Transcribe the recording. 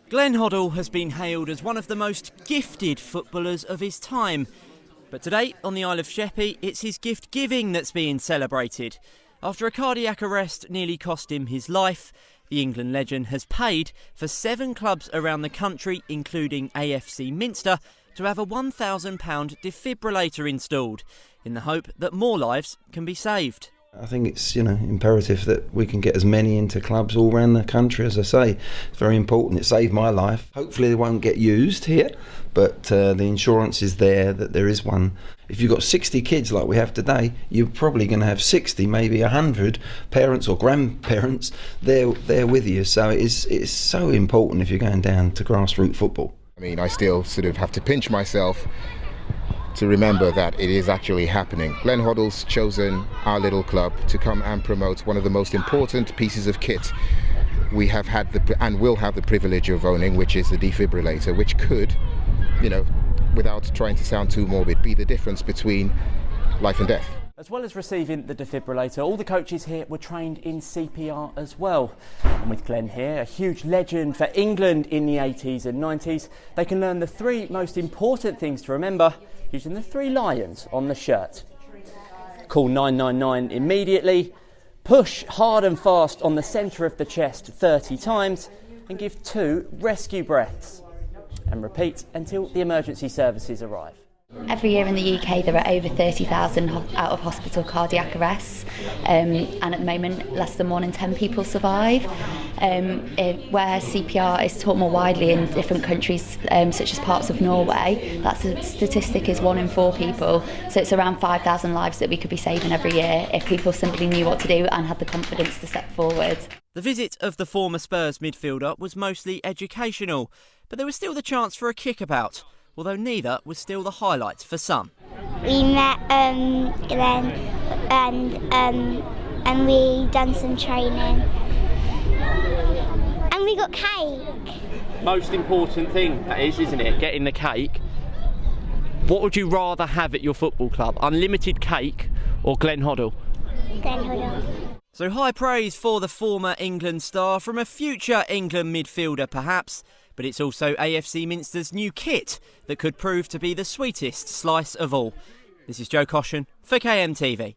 Glenn Hoddle has been hailed as one of the most gifted footballers of his time. But today, on the Isle of Sheppey, it's his gift giving that's being celebrated. After a cardiac arrest nearly cost him his life, the England legend has paid for 7 clubs around the country, including AFC Minster, to have a £1,000 defibrillator installed, in the hope that more lives can be saved. I think it's imperative that we can get as many into clubs all around the country. As I say, it's very important. It saved my life. Hopefully they won't get used here, but the insurance is there that there is one. If you've got 60 kids like we have today, you're probably going to have 60, maybe 100 parents or grandparents there with you. So it's so important if you're going down to grassroots football. I mean, I still sort of have to pinch myself to remember that it is actually happening. Glenn Hoddle's chosen our little club to come and promote one of the most important pieces of kit we have had and will have the privilege of owning, which is the defibrillator, which could, without trying to sound too morbid, be the difference between life and death. As well as receiving the defibrillator, all the coaches here were trained in CPR as well. And with Glenn here, a huge legend for England in the 80s and 90s, they can learn the 3 most important things to remember using the 3 lions on the shirt. Call 999 immediately, push hard and fast on the centre of the chest 30 times, and give 2 rescue breaths. And repeat until the emergency services arrive. Every year in the UK there are over 30,000 out of hospital cardiac arrests, and at the moment less than 1 in 10 people survive. Where CPR is taught more widely in different countries, such as parts of Norway, that statistic is 1 in 4 people. So it's around 5,000 lives that we could be saving every year if people simply knew what to do and had the confidence to step forward. The visit of the former Spurs midfielder was mostly educational, but there was still the chance for a kickabout, although neither was still the highlight for some. We met Glenn and we done some training and we got cake. Most important thing that is, isn't it? Getting the cake. What would you rather have at your football club? Unlimited cake or Glenn Hoddle? Glenn Hoddle. So high praise for the former England star from a future England midfielder perhaps. But it's also AFC Minster's new kit that could prove to be the sweetest slice of all. This is Joe Caution for KMTV.